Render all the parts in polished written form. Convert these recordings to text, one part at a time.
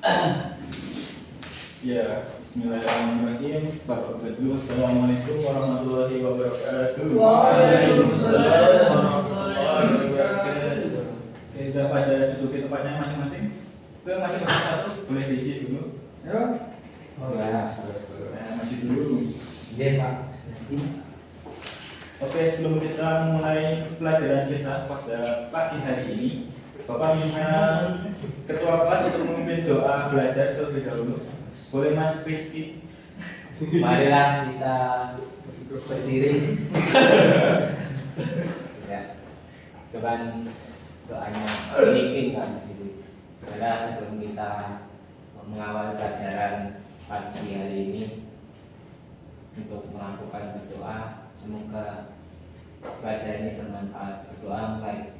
Ya, bismillahirrahmanirrahim. Bapak Ibu, assalamualaikum warahmatullahi wabarakatuh. Waalaikumsalam warahmatullahi wabarakatuh. Kita pada duduk di tempatnya masing-masing. Ke masing-masing satu boleh diisi dulu. Ya. Masih dulu. Iya, Pak. Oke, sebelum kita mulai pelajaran kita pada pagi hari ini, Bapak minta ketua kelas untuk memimpin doa belajar terlebih dahulu. Boleh Mas Rizky? Marilah kita berdiri. Ya. Depan doanya Filipin kan. Jadi, adalah sebelum kita mengawal pelajaran pagi hari ini untuk melakukan berdoa, semoga pelajaran ini bermanfaat. Berdoa mulai.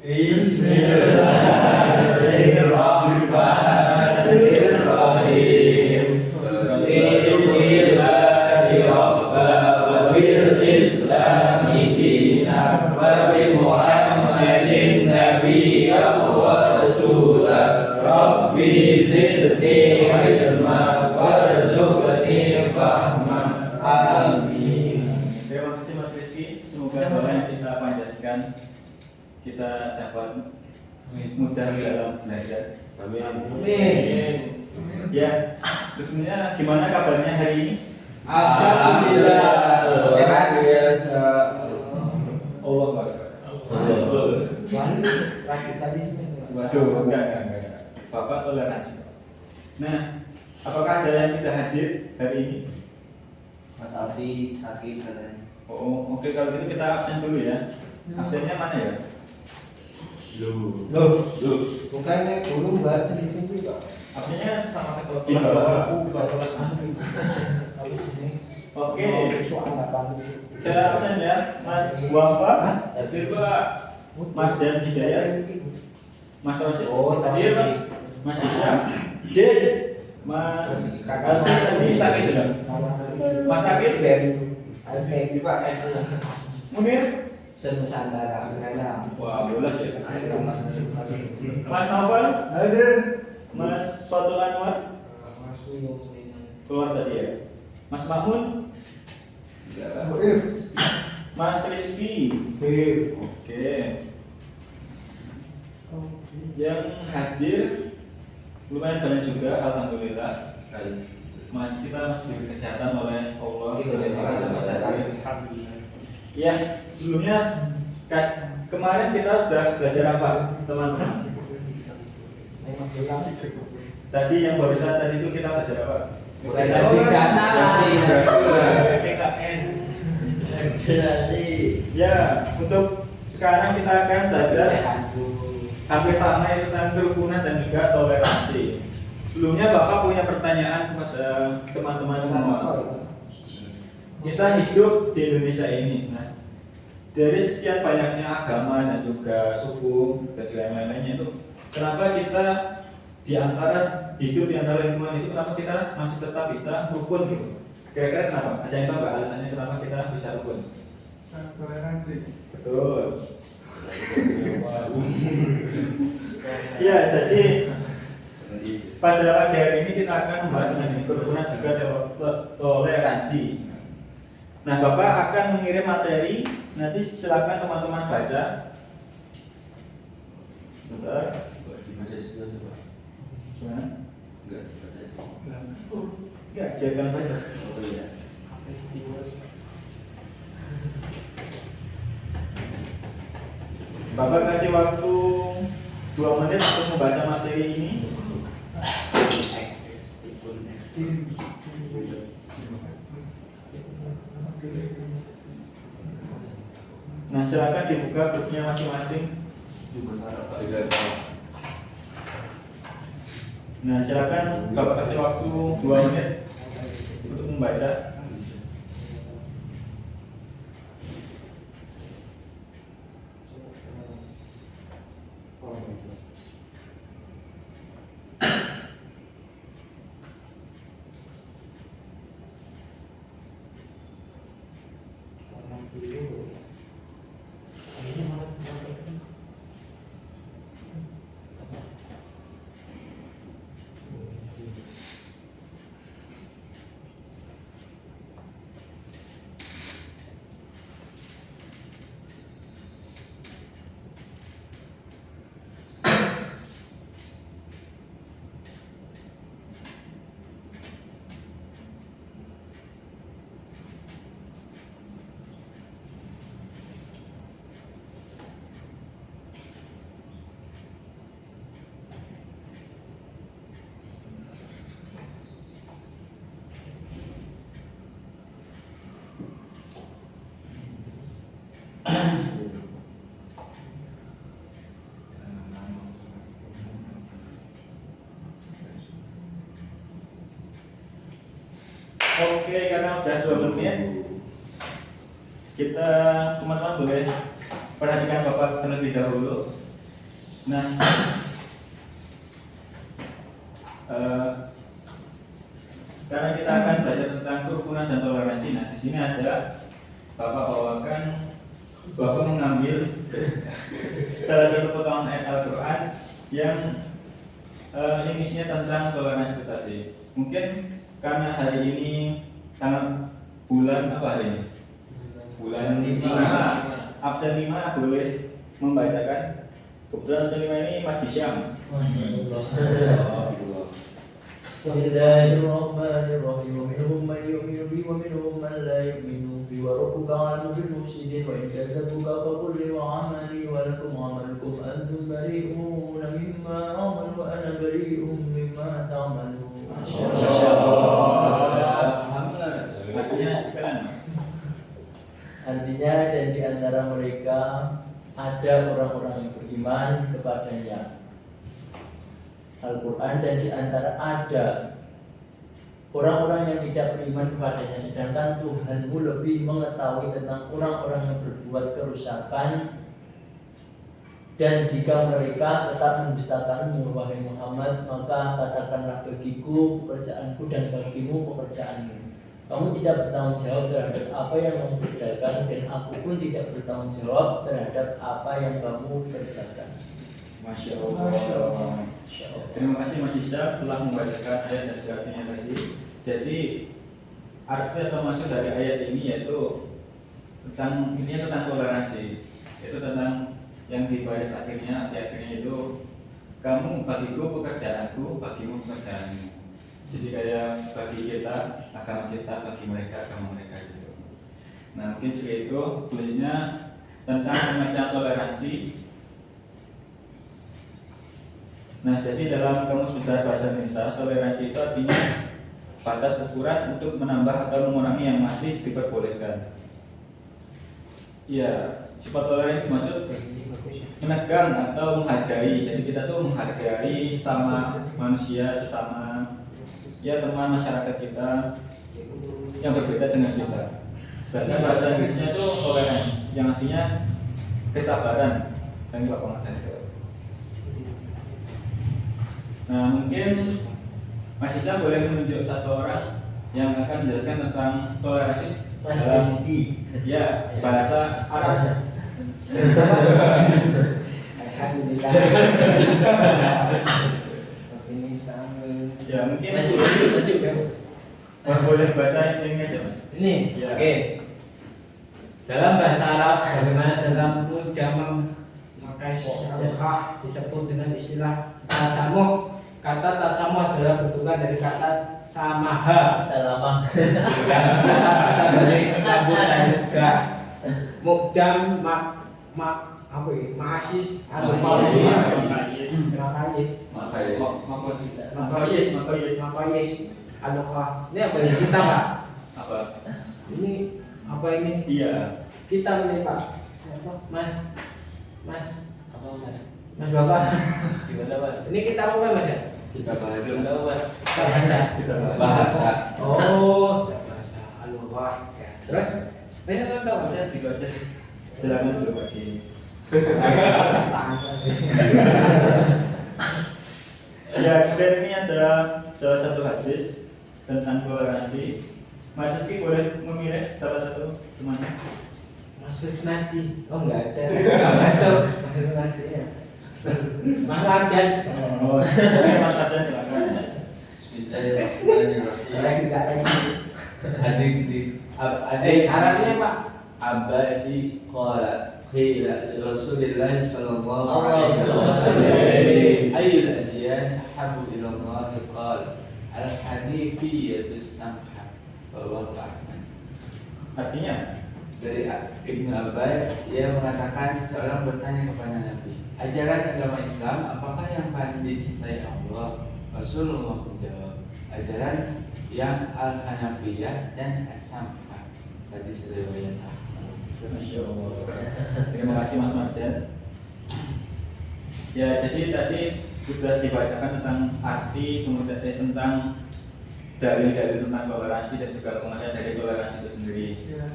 Bismillahirrahmanirrahim. Alhamdulillahi rabbil islami dinan wa bi Muhammadin nabiyyan wa rasulah. Rabbi zidni ilma warzuqni fahma. Amin. Terima kasih Mas Rizky. Semoga doa yang kita panjatkan kita dapat mudah dalam belajar. Amin. Ya, sebenarnya gimana kabarnya hari ini? Alhamdulillah. Sehat biasa. Allah Akbar. Waduh, enggak. Bapak toleransi. Nah, apakah ada yang tidak hadir hari ini? Mas Alfi sakit katanya. Oh, oke, kalau gitu kita absen dulu ya. Absennya mana ya? Loh. Bukannya dulu Mbak sendiri Pak. Absennya sama ketua Di bawah. Oke. Saya absen ya, Mas Wafa, hadir Pak. Mas Jan Hidayat, Mas Rosid, hadir Pak. Mas Isyam, hadir. Mas Alfi tadi sakit ya? Mas Sakit, Pak. Munir. Senusantara. Wah, bolas ya. Mas Novel, hadir. Mas Fatul Anwar, keluar tadi ya. Mas Mahmud, Mas Rizky, oke. Yang hadir lumayan banyak juga, alhamdulillah. Mas kita masih diberi kesehatan oleh Allah. Ya, sebelumnya kemarin kita udah belajar apa, teman-teman? Tadi yang barusan tadi itu kita belajar apa? Ya, untuk sekarang kita akan belajar hampir sama itu tentang kerukunan dan juga toleransi. Sebelumnya Bapak punya pertanyaan kepada teman-teman semua. Kita hidup di Indonesia ini. Nah, dari sekian banyaknya agama dan juga suku dan juga yang lain-lainnya itu, kenapa kita hidup di antara lingkungan itu, kenapa kita masih tetap bisa rukun gitu? Kira-kira kenapa? Ada yang tahu nggak alasannya kenapa kita bisa rukun? Toleransi. Betul. Ya, jadi pada pagi hari ini kita akan membahas mengenai kerukunan juga toleransi. Nah, Bapak akan mengirim materi, nanti silakan teman-teman baca. Sebentar. Gimana? Enggak, jangan baca. Bapak kasih waktu 2 menit untuk membaca materi ini. Nah, silakan dibuka grupnya masing-masing. Nah, silakan Bapak kasih waktu 2 menit untuk membaca. Oke, karena udah 2 menit, kita teman-teman boleh perhatikan Bapak terlebih dahulu. Nah, karena kita akan belajar tentang kerukunan dan toleransi. Nah, di sini ada Bapak bawakan, Bapak mengambil salah satu potongan ayat Al-Quran yang isinya tentang toleransi tadi. Mungkin karena hari ini bulan apa hari ini? Bulan 5, absen 5 boleh membacakan. Kebetulan absen 5 ini Mas Hisham. Bismillahirrahmanirrahim. Minhum man yu'minu bi wa minhum man la yu'minu bi wa rabbuka a'lamu bil mufsidin wa in kadzabuka faqul li amali wa lakum amalukum antum bari'un mimma a'malu wa ana bari'un mimma ta'malun. Artinya sekalian Mas. Artinya dan di antara mereka ada orang-orang yang beriman kepadanya Al-Quran, dan di antara ada orang-orang yang tidak beriman kepadanya, sedangkan Tuhanmu lebih mengetahui tentang orang-orang yang berbuat kerusakan. Dan jika mereka tetap mendustakanmu wahai Muhammad, maka katakanlah bagiku pekerjaanku dan bagimu pekerjaanmu. Kamu tidak bertanggung jawab terhadap apa yang kamu kerjakan, dan aku pun tidak bertanggung jawab terhadap apa yang kamu kerjakan. Masya Allah. Terima kasih Mas Hisham telah membacakan ayat dan juga artinya tadi. Jadi arti atau maksud dari ayat ini yaitu tentang toleransi, yaitu tentang yang di baris akhirnya, itu kamu bagiku pekerjaanku, bagimu pekerjaanmu. Jadi kayak bagi kita agama kita, bagi mereka agama mereka gitu. Nah mungkin seperti itu. Selanjutnya tentang pengertian toleransi. Nah, jadi dalam Kamus Besar Bahasa Indonesia, toleransi itu artinya batas ukuran untuk menambah atau mengurangi yang masih diperbolehkan. Iya, sifat toleran itu maksud menegang atau menghargai. Jadi kita tuh menghargai sama manusia, sesama ya teman masyarakat kita yang berbeda dengan kita. Sedangkan bahasa Inggrisnya itu tolerance, yang artinya kesabaran dan kepengertian itu. Nah mungkin Mas Isa boleh menunjuk satu orang yang akan menjelaskan tentang toleransi dalam ya bahasa Arab. Alhamdulillah. Ini sekarang. Ya mungkin Maju. boleh baca ini aja Mas. Ini, Ya. oke. Dalam bahasa Arab, sebagaimana dalam Mujamam maka syarahah disebut dengan istilah tasamuh. Kata tasamuh adalah bentukan dari kata samaha. Salamah. Bahasa dari kabur dan juga mukjam apa ini? Ma'asis Makayis Alukah. Ini apa ini? Kita Pak? Apa? Ini apa ini? Iya. Kita ini Pak. Apa? Mas Mas Bapak. Gimana Mas? Ini kita apa Mas ya? Kita bahas dulu Mas. Bahasa. Bahasa. Oh, bahasa Alukah. Ya. Terus? Banyak tahu Udah gitu aja. Silakan dulu bagi. Ya, kemudian ini ada salah satu hadis tentang toleransi. Mas Rizky boleh memilih salah satu temannya. Mas Krisnadi. Oh enggak ada. Enggak masuk. Mas Krisnadi ya. Mas Rajan. Oh, oke, Mas Hasan silakan. Bismillahirrahmanirrahim. Lagi enggak lagi. Adik di Arabnya Pak. Abbasi qala qila li Rasulillah sallallahu alaihi alaihi wasallam ayyul adyan ahabbu ila Allah qala al-hanifiyyah samha wa huwa rahman. Artinya Dari Ibnu Abbas, ia mengatakan seorang bertanya kepada Nabi, ajaran agama Islam apakah yang paling dicintai Allah? Rasulullah menjawab, ajaran yang al-hanafiyah dan as-samha. Hadis riwayat Ahmad. Masya Allah. Terima kasih Mas Marcel. Ya, jadi tadi sudah dibacakan tentang arti, kemudian tentang dalil-dalil tentang toleransi dan juga pengertian dari toleransi itu sendiri. Iya.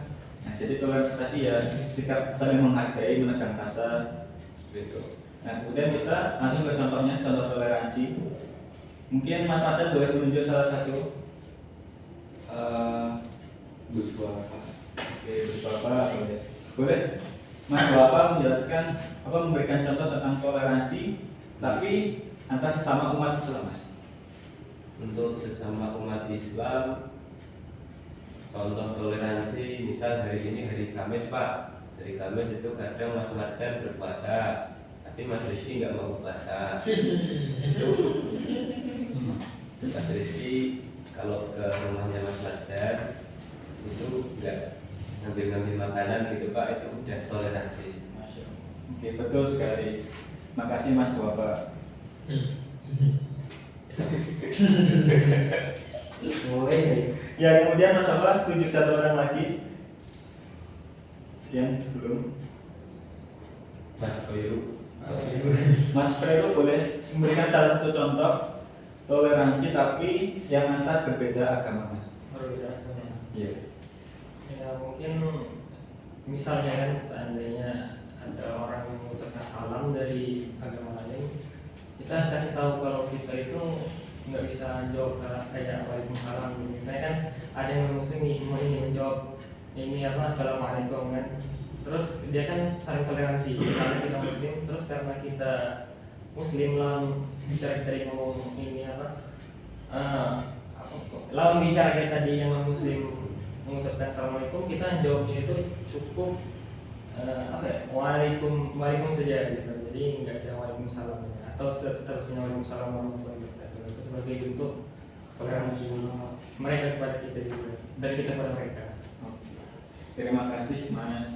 Nah, jadi toleransi tadi ya sikap saling menghargai, menegang rasa seperti itu. Nah, kemudian kita langsung ke contohnya, contoh toleransi. Mungkin Mas Marcel boleh menunjuk salah satu. Gus Bapak. Oke, Gus Bapak boleh. Boleh Mas Bapak menjelaskan apa memberikan contoh tentang toleransi, tapi antar sesama umat Islam, Mas. Untuk sesama umat Islam, contoh toleransi, misal hari ini hari Kamis Pak, hari Kamis itu kadang Mas Marjan berpuasa, tapi Mas Rizky nggak mau puasa. Mas Rizky kalau ke rumahnya Mas Marjan itu nggak ngambil makanan gitu Pak, itu udah toleransi. Masya Allah. Oke, betul sekali. Makasih Mas Bapak. Ya, kemudian Mas Bapak tunjuk satu orang lagi yang belum. Mas Koiru. Mas Prero boleh memberikan salah satu contoh toleransi tapi yang antar berbeda agama, Mas. Iya. Ya mungkin misalnya kan seandainya ada orang yang mengucapkan salam dari agama lain, kita kasih tahu kalau kita itu nggak bisa jawab kayak waalaikumsalam. Misalnya kan ada yang muslim nih mau ini menjawab ini apa assalamualaikum kan, terus dia kan saling toleransi karena kita muslim, terus karena kita muslim lawan bicara dari ngomong ini lawan bicara kita tadi yang non muslim mengucapkan assalamualaikum, kita jawabnya itu cukup waalaikum saja gitu. Jadi nggak ada waalaikumsalam atau seterusnya waalaikumsalam warahmatullahi wabarakatuh. Itu sebagai bentuk toleransi mereka kepada kita juga dan kita kepada mereka. Terima kasih Mas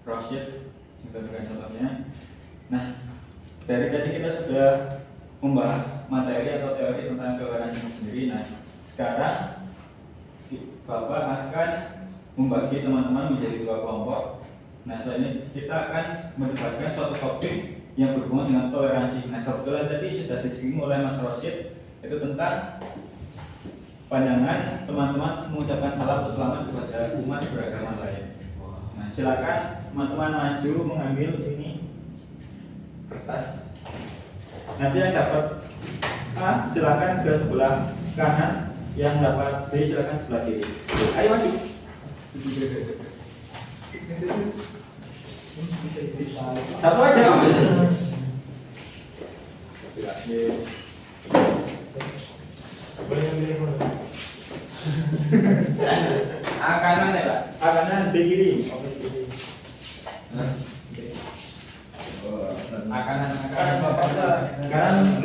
Rosyid sudah memberikan contohnya. Nah, dari tadi kita sudah membahas materi atau teori tentang toleransi itu sendiri. Nah, sekarang Bapak akan membagi teman-teman menjadi dua kelompok. Nah, selanjutnya kita akan mendebatkan suatu topik yang berhubungan dengan toleransi. Nah, kebetulan tadi sudah disinggung oleh Mas Rosyid itu tentang pandangan teman-teman mengucapkan salam atau selamat kepada umat beragama lain. Nah, silakan teman-teman maju mengambil ini kertas. Nanti yang dapat A silakan ke sebelah kanan, yang dapat B silakan sebelah kiri. Ayo maju. Satu aja. Boleh milih mana? A kanan ya Pak? A kanan, B kiri. A kanan Bapak ke Kanan.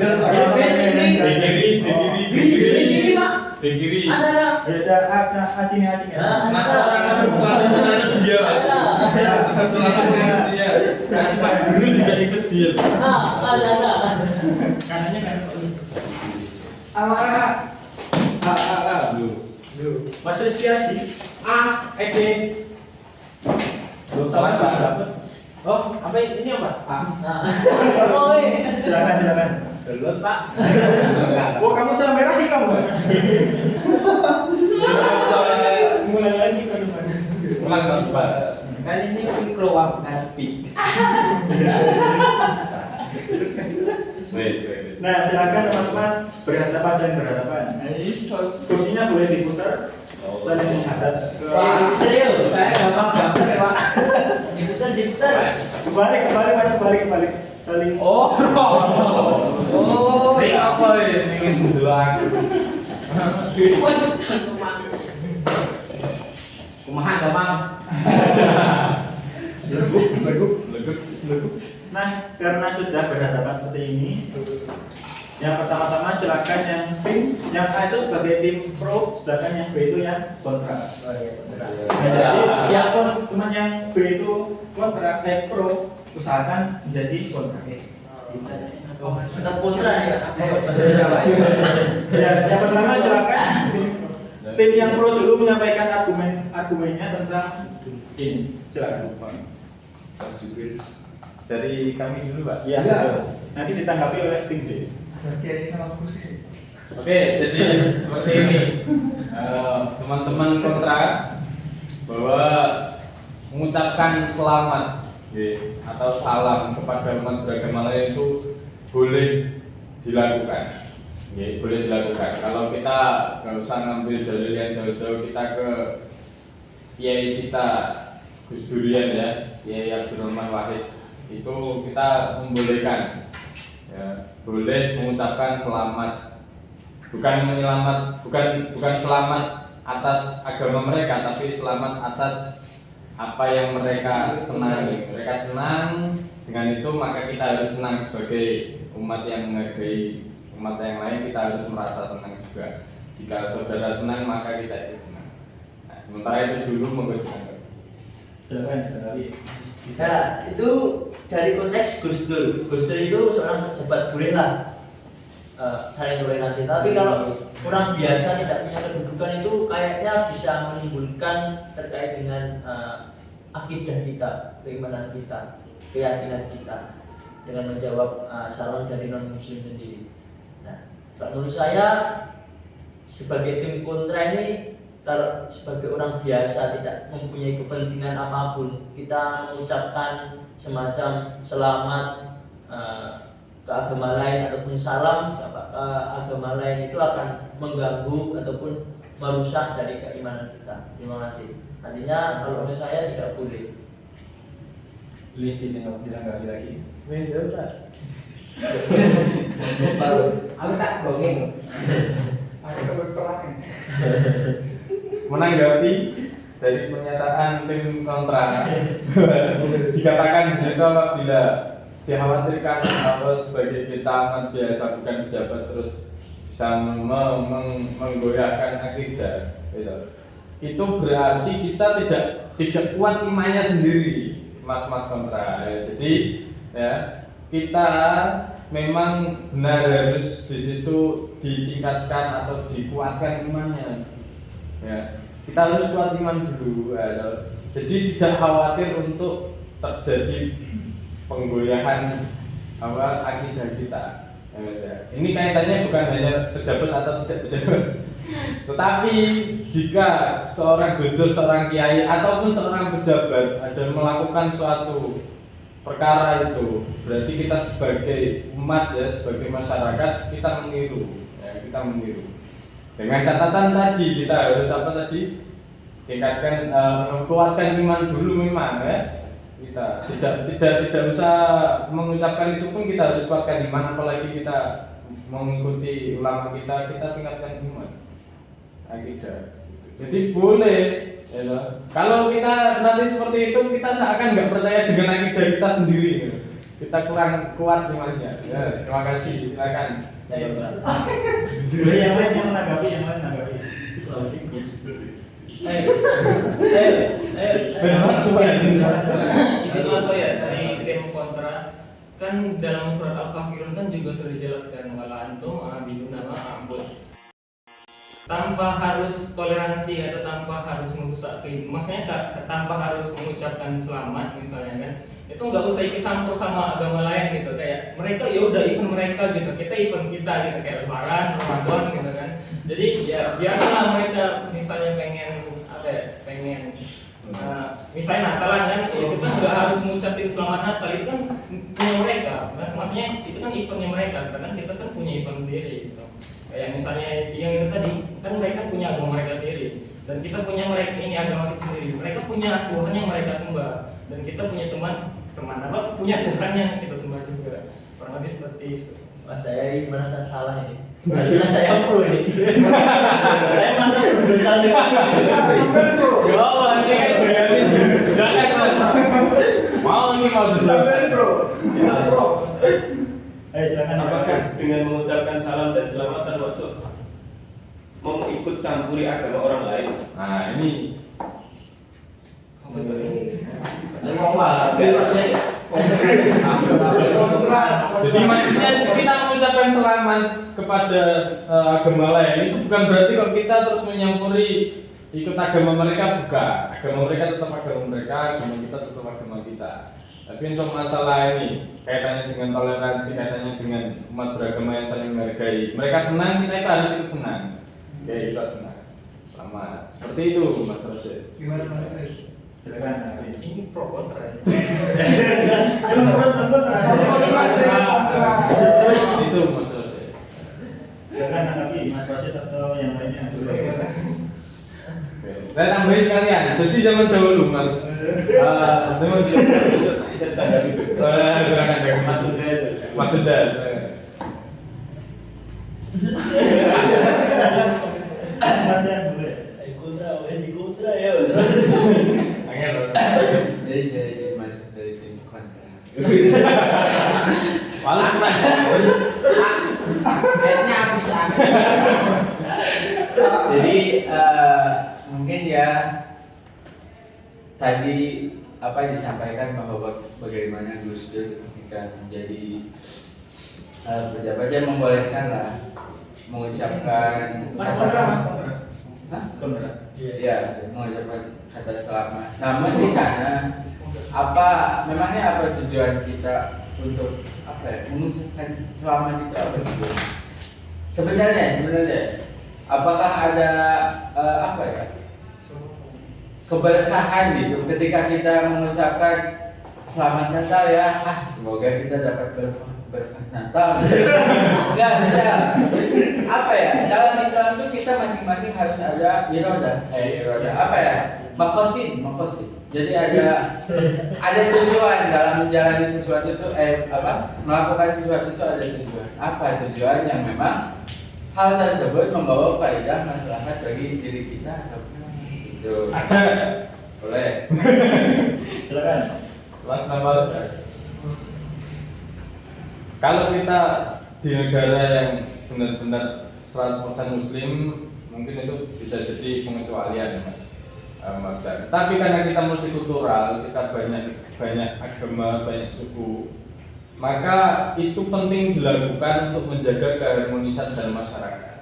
Di sini Pak. Di kiri. Ada. Ya, A sini. mata orang harus selalu menaruh dia Pak. Harus selalu menaruh dia. Kasih Pak dulu juga ikut dia. Ada. Kanannya kan A. Mas Rizky Haji. A, D. Belum sama Pak. Dapat. Oh, apa ini apa? A. Silakan. Belum Pak. Oh, kamu sama merah nih kamu. mulai lagi ke depan. Ulang Pak. Kan ini keluar tapi. Nah, silakan teman-teman saling berhadapan. Kursinya boleh diputar, saling menghadap ke Saya gampang ya Pak. Diputar. kembali Mas, kembali. Saling Oh, ini apa ini? Ingin duluan. Kumaha gampang. leguk. Nah, karena sudah berhadapan seperti ini, yang pertama-tama silakan yang tim, yang A itu sebagai tim pro, sedangkan yang B itu yang kontra. Nah, jadi teman yang B itu kontra, pro, usahakan menjadi kontra. Sudah kontra ya. Ya, yang pertama silakan tim yang pro dulu menyampaikan argumennya tentang ini. Silakan. Mas Jubir. Dari kami dulu Pak. Ya, betul. Nanti ditanggapi oleh tim B. Kiai sama Gus. Oke, jadi seperti ini. Teman-teman kontra bahwa mengucapkan selamat atau salam kepada umat beragama lain itu boleh dilakukan. Boleh dilakukan. Kalau kita nggak usah ngambil dalil yang jauh-jauh, kita ke kiai kita Gus Durian ya, Kiai Abdurrahman Wahid, itu kita membolehkan, ya, boleh mengucapkan selamat, bukan selamat atas agama mereka, tapi selamat atas apa yang mereka senangi. Mereka senang dengan itu, maka kita harus senang sebagai umat yang menghargai umat yang lain. Kita harus merasa senang juga. Jika saudara senang, maka kita ikut senang. Nah, sementara itu dulu menggunakan. Silakan. Bisa itu dari konteks Gus Dur. Gus Dur itu seorang pejabat, bolehlah saling toleransi. Tapi kalau orang biasa tidak punya kedudukan itu kayaknya bisa menimbulkan terkait dengan akidah kita, keimanan kita, keyakinan kita dengan menjawab salam dari non muslim sendiri. Nah, kalau menurut saya sebagai tim kontra ini, kalau sebagai orang biasa tidak mempunyai kepentingan apapun, kita mengucapkan semacam selamat ke agama lain ataupun salam ke agama lain, itu akan mengganggu ataupun merusak dari keimanan kita. Terima kasih. Artinya kalau menurut saya tidak boleh. Boleh ditanggapi lagi. Aku tak dongeng. Aku terus terang. Menanggapi dari pernyataan tim kontra, dikatakan di situ apabila dikhawatirkan atau sebagai kita amat biasa bukan pejabat terus bisa menggoyahkan akidah, gitu. Itu berarti kita tidak kuat imannya sendiri, mas-mas kontra. Jadi ya, kita memang benar harus di situ ditingkatkan atau dikuatkan imannya. Ya, kita harus kuat iman dulu. Ya. Jadi tidak khawatir untuk terjadi penggoyahan akidah kita. Ya. Ini kaitannya bukan hanya pejabat atau tidak pejabat, tetapi jika seorang Gus Dur, seorang kiai ataupun seorang pejabat ada melakukan suatu perkara itu, berarti kita sebagai umat ya, sebagai masyarakat kita meniru, ya, kita meniru. Dengan catatan tadi kita harus apa tadi? Tingkatkan, kuatkan iman dulu memang ya. Kita tidak usah mengucapkan itu pun kita harus kuatkan iman, apalagi kita mengikuti ulama kita tingkatkan iman. Akidah. Jadi boleh ya, kalau kita nanti seperti itu, kita seakan nggak percaya dengan akidah kita sendiri, ya. Kita kurang kuat imannya. Ya, terima kasih. Silakan. Dulu yang lain yang menanggapi. Itu masuk ya dari tim kontra. Kan dalam surat Al-Kafirun kan juga sudah dijelaskan wala antum abiduna ma a'bud. Tanpa harus toleransi atau tanpa harus merusak maksudnya tanpa harus mengucapkan selamat misalnya kan, itu nggak usah ikut campur sama agama lain gitu. Kayak mereka ya udah event mereka gitu, kita event kita gitu, kayak Lebaran, Ramadan gitu kan. Jadi ya biarlah mereka misalnya pengen misalnya Natalan kan, ya kita nggak harus mengucapin selamat Natal, itu kan punya mereka. Maksudnya itu kan eventnya mereka, sedangkan kita kan punya event sendiri gitu. Kayak misalnya yang itu tadi, kan mereka punya agama mereka sendiri, dan kita punya mereka ini agama kita sendiri. Mereka punya Tuhan yang mereka sembah, dan kita punya teman apa? Punya Tuhan yang kita sembah juga. Kurang lebih seperti itu. Mas, saya ini merasa salah ini. Karena saya pro ini. Saya merasa berdosa juga. Sampai bro. Oh, ini kan mau dosa. Sampai bro. Kita bro. Ayo silakan. Apakah dengan mengucapkan salam dan selamat termasuk mengikut campuri agama orang lain? Nah, ini jadi maksudnya kita mengucapkan selamat kepada agama lain itu bukan berarti kok kita terus menyampuri ikut agama mereka, bukan. Agama mereka tetap agama mereka, agama kita tetap agama kita. Tapi untuk masalah ini kaitannya dengan toleransi, kaitannya dengan umat beragama yang saling menghargai, mereka senang, kita itu harus ikut senang. Oke, kita senang. Selamat. Seperti itu Mas Rosyid. Gimana Mas? Silakan nanti. Ini pro kontra ya. Itu Mas Rosyid. Silakan nanti Mas Rosyid atau yang lainnya. Saya tambahin sekalian. Jadi zaman dahulu Mas. Zaman Mas Uda itu. Mas Huda. Mas yang boleh. Kontra ya. Angin loh. Jadi saya masuk dari tim kontra. Males Mas. Esnya habis Jadi mungkin ya tadi apa disampaikan bahwa bagaimana Gus Dur ketika menjadi pejabat yang membolehkan lah mengucapkan Mas kontra, Mas kontra. Hah? Kontra. Iya, mengucapkan kata selamat. Namun di sana memangnya apa tujuan kita untuk apa ya, mengucapkan selamat itu apa tujuan? Sebenarnya apakah ada apa ya keberkahan gitu ketika kita mengucapkan selamat Natal ya, semoga kita dapat berkah Natal. Enggak bisa. Apa ya? Dalam Islam itu kita masing-masing harus ada irodah. Apa ya? Makosid. Jadi ada tujuan dalam menjalani sesuatu itu melakukan sesuatu itu ada tujuan. Apa tujuan yang memang hal tersebut membawa faedah maslahat bagi diri kita ataupun itu. Ada. Boleh. Silakan. Mas Namal. Kalau kita di negara yang benar-benar 100% Muslim, mungkin itu bisa jadi pengecualian, Mas. Tapi karena kita multikultural, kita banyak agama, banyak suku, maka itu penting dilakukan untuk menjaga keharmonisan dalam masyarakat.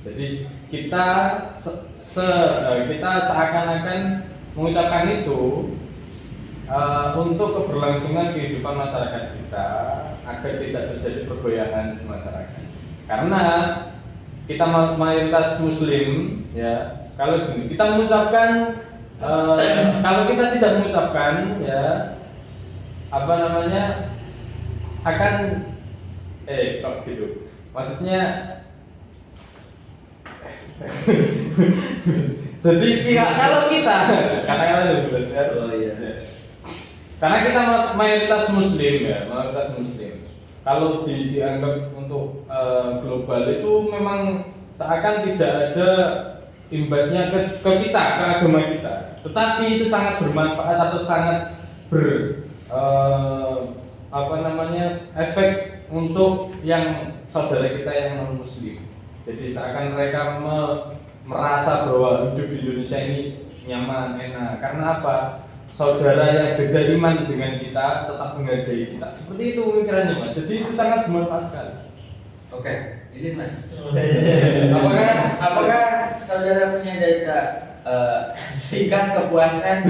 Jadi kita kita seakan-akan mengucapkan itu untuk keberlangsungan kehidupan masyarakat kita agar tidak terjadi pergoyahan di masyarakat. Karena kita mayoritas Muslim, ya. Kalau gini, kita mengucapkan, kalau kita tidak mengucapkan, ya, akan, kok gitu. Maksudnya, jadi kalau kita, katakanlah dulu, karena kita mayoritas Muslim, ya, mayoritas Muslim. Kalau dianggap untuk global itu memang seakan tidak ada imbasnya ke kita, ke agama kita. Tetapi itu sangat bermanfaat atau sangat efek untuk yang saudara kita yang non Muslim. Jadi seakan mereka merasa bahwa hidup di Indonesia ini nyaman, enak. Karena apa? Saudara yang beda iman dengan kita tetap menghargai kita. Seperti itu pemikirannya, Mas. Jadi itu sangat bermanfaat sekali. Oke, izin Mas. Apakah saudara punya data tingkat kepuasan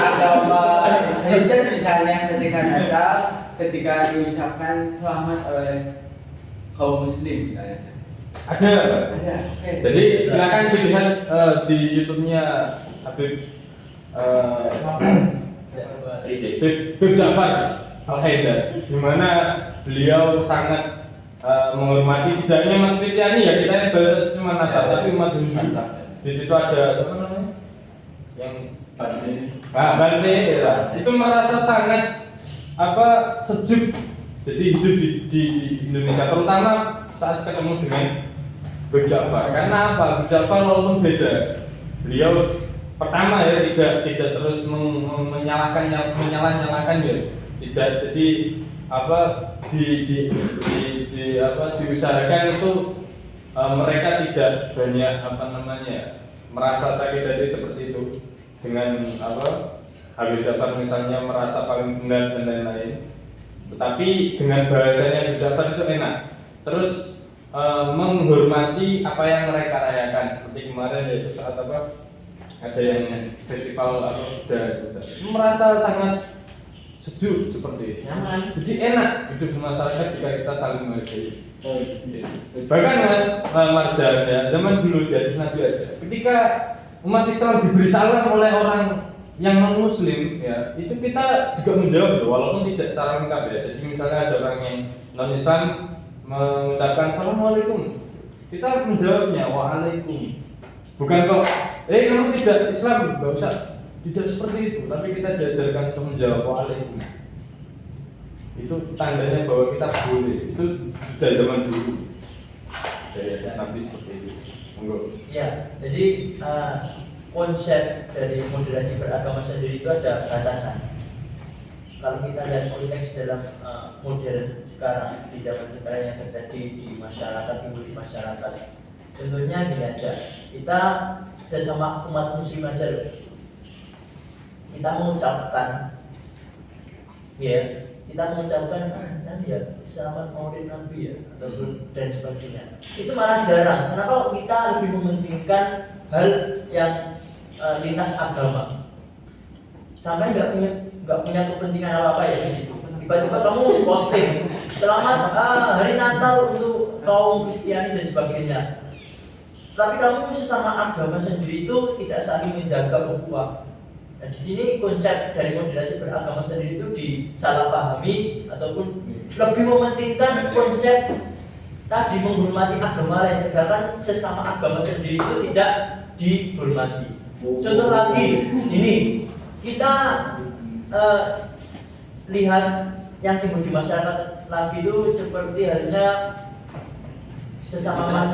agama Kristen misalnya ketika Natal, ketika diucapkan selamat oleh kaum Muslim misalnya? Ada. Oke. Jadi silakan dilihat di YouTube-nya Habib Ja'far Al-Haidar, di mana beliau sangat menghormati tidak hanya umat Kristiani, ya, kita yang bahasa cuma Natal, tapi umat Hindu. Di situ ada apa namanya? Yang Bante, ya. Itu merasa sangat sejuk. Jadi hidup di Indonesia, terutama saat ketemu dengan Habib Ja'far. Karena apa? Habib Ja'far walaupun beda, beliau pertama ya tidak terus menyalahkan ya, tidak. Jadi diusahakan itu mereka tidak banyak merasa sakit hati seperti itu dengan Habib Ja'far misalnya merasa paling benar dan lain-lain. Tetapi dengan bahasanya Habib Ja'far itu enak. Terus menghormati apa yang mereka rayakan, seperti kemarin yaitu saat ada yang festival udah merasa sangat sejuk seperti itu. Nyaman. Jadi enak hidup di masyarakat jika kita saling menghargai. Oh, iya. Bahkan Mas Marjan ya, zaman dulu di hadis Nabi ada. Ketika umat Islam diberi salam oleh orang yang non Muslim ya, itu kita juga menjawab loh, walaupun tidak secara lengkap ya. Jadi misalnya ada orang yang non Islam mengucapkan assalamualaikum, kita menjawabnya waalaikum. Bukan kok, kamu tidak Islam, nggak usah. Tidak seperti itu, tapi kita diajarkan untuk menjawab waalaikum. Itu tandanya bahwa kita boleh. Itu sudah zaman dulu. Dari hadis Nabi seperti itu. Monggo. Ya, jadi konsep dari moderasi beragama sendiri itu ada batasan. Kalau kita lihat konteks dalam modern sekarang, di zaman sekarang yang terjadi di masyarakat, timbul di masyarakat, contohnya gini aja, kita sesama umat muslim aja loh, kita mengucapkan ya, kita mengucapkan nanti ya selamat maulid nabi ya ataupun dan sebagainya, itu malah jarang. Kenapa? Kita lebih mementingkan hal yang lintas agama, sampai nggak punya kepentingan apa ya di situ. Tiba-tiba kamu posting selamat hari Natal untuk kaum Kristiani dan sebagainya, tapi kamu sesama agama sendiri itu tidak saling menjaga ukhuwah. Nah, di sini konsep dari moderasi beragama sendiri itu disalahpahami ataupun lebih mementingkan konsep tadi menghormati agama lain, sedangkan sesama agama sendiri itu tidak dihormati. Contoh lagi, ini kita lihat yang timbul di masyarakat lagi itu seperti halnya sesama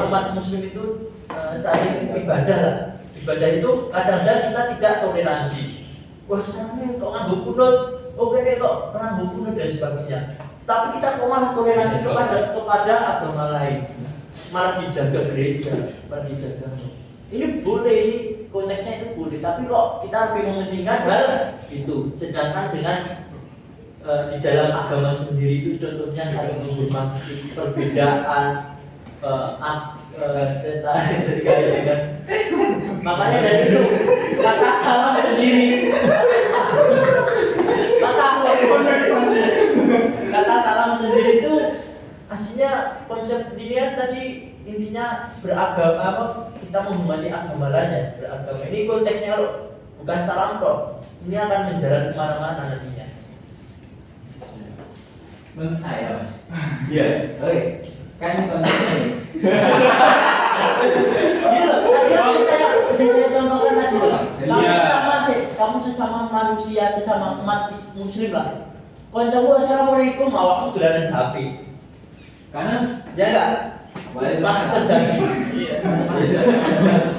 umat muslim itu saling ibadah lah. Ibadah itu kadang-kadang kita tidak toleransi. Wah, sana kok nganggo kunut, oke deh kok nganggo kunut dan sebagainya. Tapi kita kok malah toleransi kepada agama lain, malah dijaga gereja, malah dijaga. Ini boleh, ini konteksnya itu boleh, tapi kok kita lebih mementingkan hal itu. Sedangkan dengan di dalam agama sendiri itu contohnya saling menghormati perbedaan makanya dari itu kata salam sendiri kata salam sendiri itu aslinya konsep ini tadi intinya beragama apa, kita menghormati agama lain ya, beragama. Ini konteksnya loh, bukan salam kok. Ini akan menjalan kemana-mana nantinya. Menurut saya, Mas. Iya. Oke, kan konteksnya ini. Ini loh, tadi saya contohkan tadi loh. Iya. Kamu sesama manusia, sesama umat muslim lah. Koncomu assalamualaikum, awakmu dolanan HP. Karena Ya enggak? Pasti terjadi. Iya.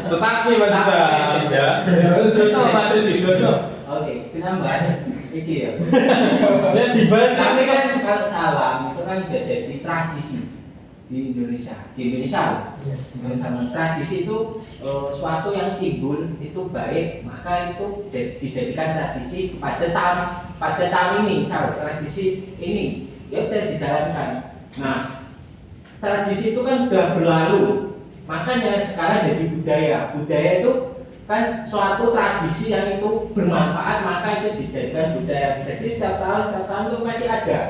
Tetapi Mas Bas ya. Jono masih sih Jono. oke, kita bahas iki ya. Ya dibahas Tapi kan kalau salam itu kan sudah jadi tradisi di Indonesia. Di Indonesia loh. Indonesia tradisi itu suatu yang timbul itu baik, maka itu dijadikan tradisi pada tahun ini, misal tradisi ini ya udah dijalankan. Nah, tradisi itu kan sudah berlalu, makanya sekarang jadi budaya. Budaya itu kan suatu tradisi yang itu bermanfaat, maka itu dijadikan budaya. Jadi setiap tahun itu masih ada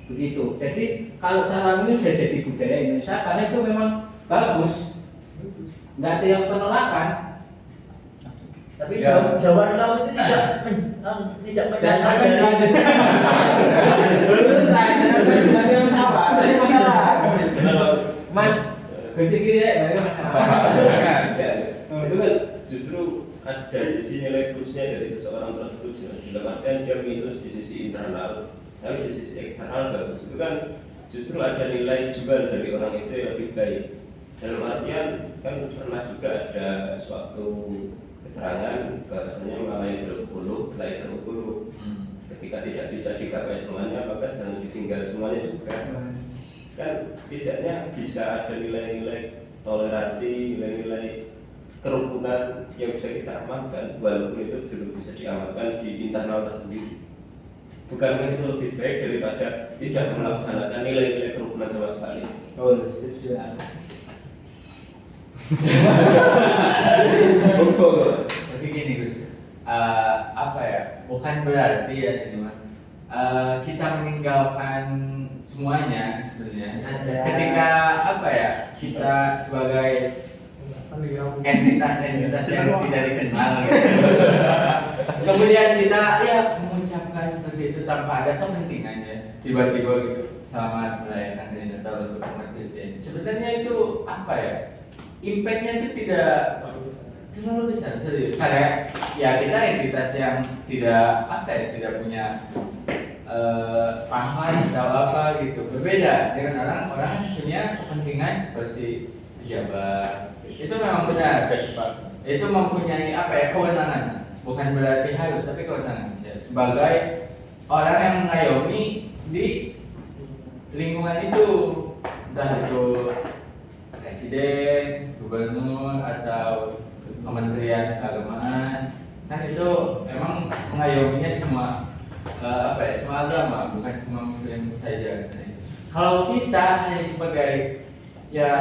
begitu. Jadi kalau salam ini sudah jadi budaya Indonesia karena itu memang bagus, nggak ada yang penolakan. Tapi Ya. jawaban kamu itu tidak menyatakan Belum saya yang sabar, dari masalah. Mas, gosip kiri ya, dari masalah. Itu kan justru ada sisi nilai plusnya dari seseorang tersebut. Dalam artian dia minus di sisi internal, tapi di sisi eksternal bagus. Itu kan justru ada nilai jual dari orang itu yang lebih baik. Dalam artian kan pernah juga ada suatu keterangan bahwasanya melalui terpuluh, lahir terpuluh. Ketika tidak bisa digapai semuanya, maka jangan ditinggal semuanya juga. Kan setidaknya bisa ada nilai-nilai toleransi, nilai-nilai kerukunan yang bisa kita amalkan, walaupun itu belum bisa diamalkan di internal tersendiri. Bukankah itu lebih baik daripada tidak melaksanakan nilai-nilai kerukunan sama sekali? Oh, setuju. Monggo. Tapi gini Gus, apa apa ya? Bukan berarti ya ini mah kita meninggalkan semuanya sebenarnya. Ketika apa ya? Kita sebagai entitas-entitas yang tidak dikenal gitu. Kemudian kita ya mengucapkan seperti itu tanpa ada kepentingannya. Tiba-tiba gitu, selamat merayakan hari Natal untuk umat Kristen. Sebenarnya itu apa ya? Impact-nya itu tidak terlalu besar, serius. Karena ya kita entitas yang tidak apa ya, tidak punya paham atau apa gitu. Berbeda dengan orang-orang yang punya kepentingan seperti pejabat. Itu memang benar. Itu mempunyai apa ya, kewenangan. Bukan berarti harus, tapi kewenangan. Ya, sebagai orang yang mengayomi di lingkungan itu, entah itu presiden, gubernur, atau kementerian keagamaan, kan itu memang mengayominya semua apa ya, semua agama, bukan cuma muslim saja. Kalau kita hanya sebagai ya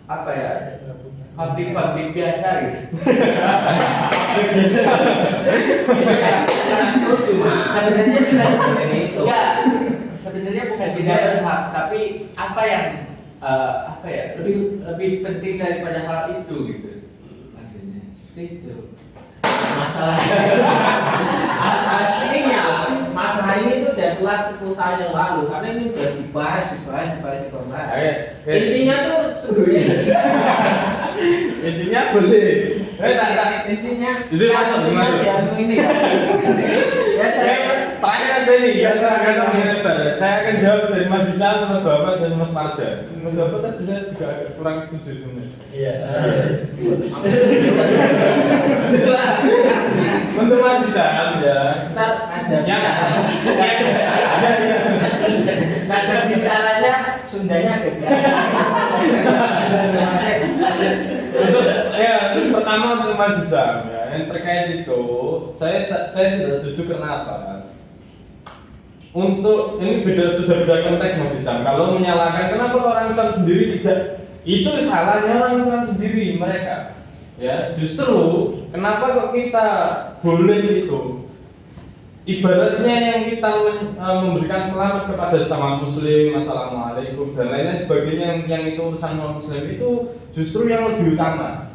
apa ya, publik biasa gitu. Sebenarnya sebenarnya bukan tidak berhak, tapi apa yang apa ya, lebih penting daripada hal itu gitu. Maksudnya seperti itu. Masalah aslinya masalah ini tuh udah kelas 10 tahun yang lalu, karena ini udah dibahas. Intinya tuh sebenarnya Intinya boleh. intinya Jadi masuk. ini ya saya Tanya aja nih, saya akan jawab dari Mas Isan, Mas Bapak, dan Mas Marja. Mas Bapak tadi saya juga agak kurang setuju sebenarnya. Iya. Untuk Mas Isan ya. ntar ada Ya. nada bicaranya Sundanya beda. Untuk pertama untuk Mas Isan ya, yang terkait itu saya tidak setuju. Kenapa? Untuk ini sudah beda konteks Mas Isan. Kalau menyalahkan kenapa orang Islam sendiri tidak, itu salahnya orang Islam sendiri mereka. Ya, justru kenapa kok kita boleh itu? Ibaratnya yang kita memberikan selamat kepada sesama muslim, assalamualaikum dan lain-lain sebagainya, yang itu urusan non muslim itu justru yang lebih utama.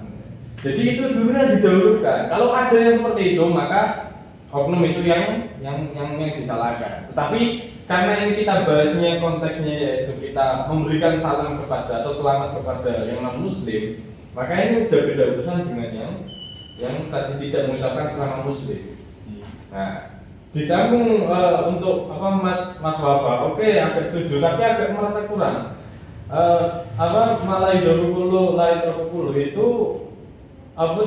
Jadi itu dulunya didahulukan. Kalau ada yang seperti itu, maka oknum itu yang disalahkan. Tetapi karena ini kita bahasnya konteksnya yaitu kita memberikan salam kepada atau selamat kepada yang non muslim, maka ini udah beda urusan dengan yang tadi tidak mengucapkan selamat muslim. Nah, disambung untuk apa Mas Wafa, oke agak setuju, tapi agak merasa kurang. Malai dorukulu, lai terkukulu itu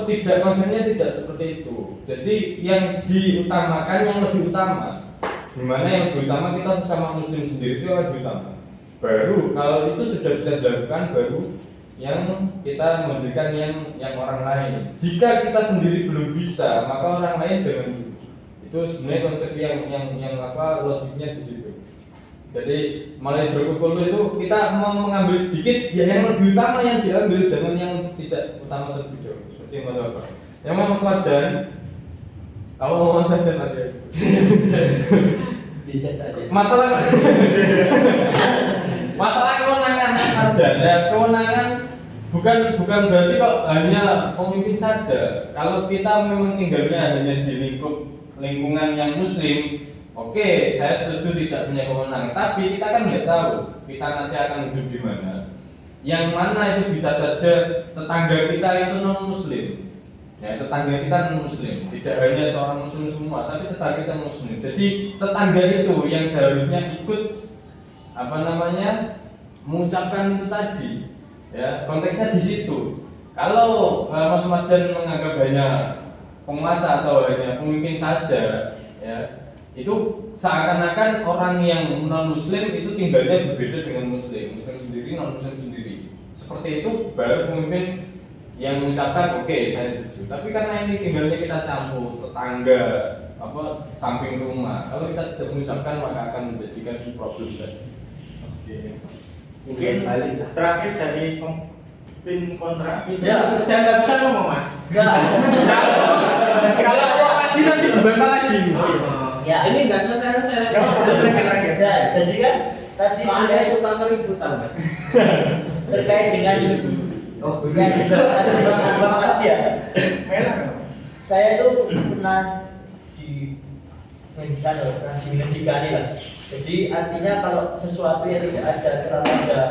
tidak, konsepnya tidak seperti itu. Jadi yang diutamakan yang lebih utama, dimana yang lebih utama kita sesama muslim sendiri itu yang lebih utama. Baru kalau itu sudah bisa dilakukan, baru yang kita memberikan yang orang lain. Jika kita sendiri belum bisa, maka orang lain jangan dulu. Itu sebenarnya konsep yang logiknya di situ. Jadi mulai berkumpul itu kita mengambil sedikit, ya yang lebih utama yang diambil, jangan yang tidak utama terlebih dahulu. Seperti yang apa? Yang mau Mas Wajan, kamu mau Mas Wajan aja. Masalah kewenangan saja. Ya, kewenangan bukan berarti kok hanya pemimpin saja. Kalau kita memang tinggalnya hanya di lingkungan yang muslim, oke, saya setuju tidak punya kewenangan. Tapi kita kan nggak tahu kita nanti akan hidup di mana. Yang mana itu bisa saja tetangga kita itu non muslim. Ya, tetangga kita non muslim, tidak hanya seorang muslim semua, tapi tetangga kita muslim. Jadi tetangga itu yang seharusnya ikut mengucapkan itu tadi. Ya, konteksnya di situ. Kalau Mas Marjan menganggap hanya penguasa atau hanya pemimpin saja, ya, itu seakan-akan orang yang non muslim itu tinggalnya berbeda dengan muslim sendiri, non muslim sendiri. Seperti itu baru pemimpin yang mengucapkan oke, saya setuju. Tapi karena ini tinggalnya kita campur tetangga, samping rumah, kalau kita tidak mengucapkan maka akan menjadikan problem tadi. Oke. Mungkin terakhir dari tim kontra. Ya, udah nggak bisa ngomong Mas. Kalau lagi nanti dibantah lagi. Ya. Ini nggak selesai. Gak apa-apa, Nah, jadi kan tadi Anda suka keributan, Mas. terkait dengan yang dijelaskan Mas Anwar tadi ya. Saya itu pernah dimendikani lah. Jadi artinya kalau sesuatu yang tidak ada terlalu ada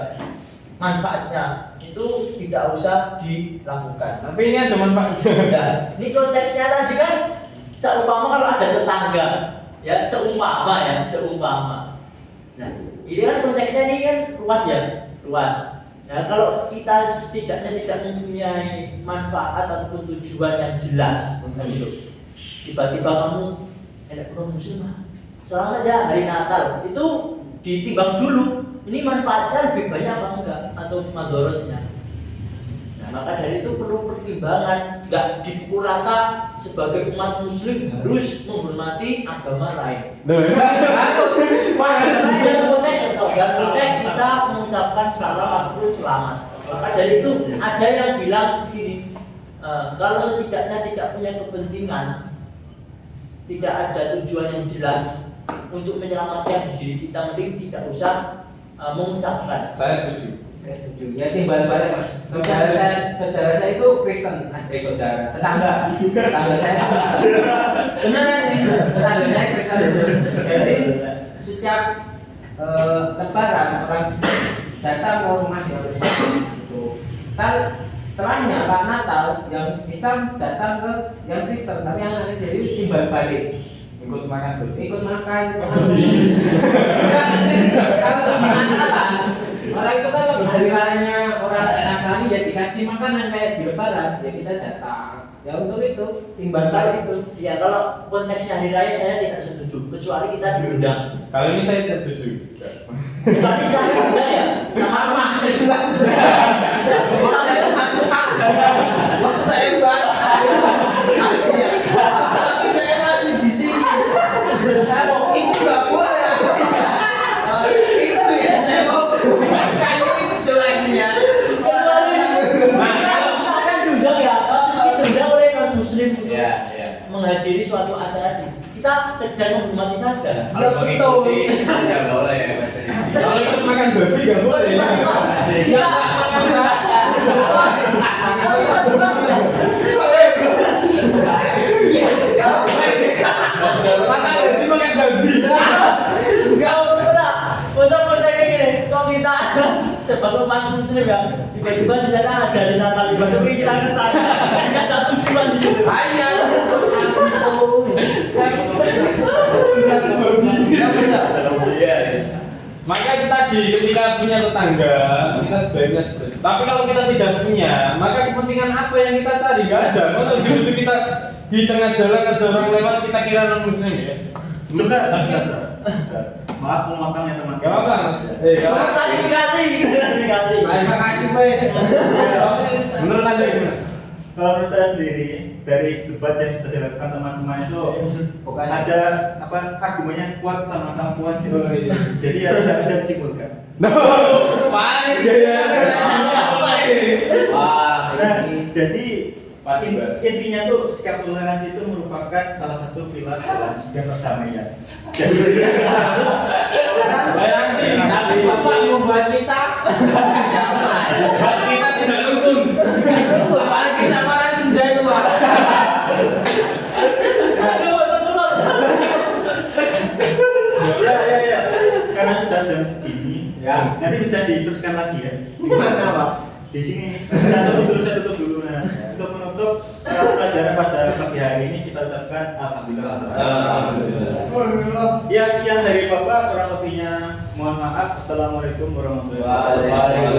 manfaatnya itu tidak usah dilakukan. Tapi ini ada manfaatnya. Nah, ini konteksnya tadi kan seumpama kalau ada tetangga, ya seumpama. Nah, ini kan konteksnya ini kan luas ya, luas. Nah, kalau kita setidaknya tidak mempunyai manfaat ataupun tujuan yang jelas untuk itu, tiba-tiba kamu ada program muslim, selamat ya hari Natal, itu ditimbang dulu. Ini manfaatnya lebih banyak apa enggak atau madorotnya. Nah, maka dari itu perlu pertimbangan, enggak dipukul rata sebagai umat muslim harus menghormati agama lain. Dalam konteks kita mengucapkan salam ataupun selamat. Maka dari itu ada yang bilang begini, kalau setidaknya tidak punya kepentingan, tidak ada tujuan yang jelas untuk menyelamatkan diri kita, mending tidak usah mengucapkan. Saya setuju. Saya setuju. Ya timbal balik, Mas. Saudara saya itu Kristen. Saudara. Tetangga saya. Beneran ini. Tetangga saya Kristen. Jadi setiap Lebaran orang Kristen datang ke rumah dia Kristen. Gitu. Setelahnya Pak Natal yang Islam datang ke yang Kristen, tapi yang aneh jadi timbal balik. Ikut makan dulu. Ikut makan. Kalau Natalan orang itu kan hari rayanya orang Nasrani ya dikasih makanan kayak di Lebaran ya kita datang. Ya untuk itu timbal balik itu. Ya kalau konteksnya hari raya saya tidak setuju, kecuali kita diundang. Kali ini saya tidak setuju. Kecuali saya diundang ya. Sama saya juga. Saya banget. Tapi saya masih di sini. Saya mau Itu nggak boleh. Itu ya saya mau. Kayaknya itu lagi ya. Kita akan diundang ya, pasti diundang oleh non muslim untuk Ya. menghadiri suatu acara. Kita sedang menghormati saja. Kalau mengikuti ya boleh bahasa Inggris. Kalau ikut makan babi nggak boleh. Kita Mata babi makan babi. enggak pernah. Konsep-konsep kayak gini, kok kita sebagai umat muslim ya, tiba-tiba di sana ada hari Natal, tiba-tiba kita ke sana. Hanya ada tujuan di situ. hanya untuk aku. Maka kita ketika punya tetangga, kita sebaiknya seperti itu. Tapi kalau kita tidak punya, maka kepentingan apa yang kita cari? Gak ada. Kalau dulu kita di tengah jalan ada orang lewat, kita kira non muslim ya. Sebentar. Maaf memotongnya teman. Gak apa-apa. Gak apa-apa. Klarifikasi. Terima kasih Mas. Menurut anda gimana? Kalau menurut saya sendiri dari debat yang sudah dilakukan teman-teman itu ada apa argumennya kuat sama-sama kuat gitu. Jadi ya tidak bisa disimpulkan. Fine. Ya. Wah, Nah, ini jadi intinya tuh sikap toleransi itu merupakan salah satu pilar dalam sikap perdamaian. Jadi kita harus Toleransi. Tapi Bapak membuat kita damai. Buat kita tidak rukun. Apalagi sama orang Sunda itu, Pak. ya. Karena sudah jam segini, Ya. nanti bisa diteruskan lagi ya. Gimana, Pak? Di sini saya tutup dulu. Nah, untuk menutup pelajaran pada pagi hari ini kita ucapkan alhamdulillah. Alhamdulillah. Ya, sekian dari Bapak, kurang lebihnya mohon maaf. Assalamualaikum warahmatullahi wabarakatuh. Waalaikumsalam.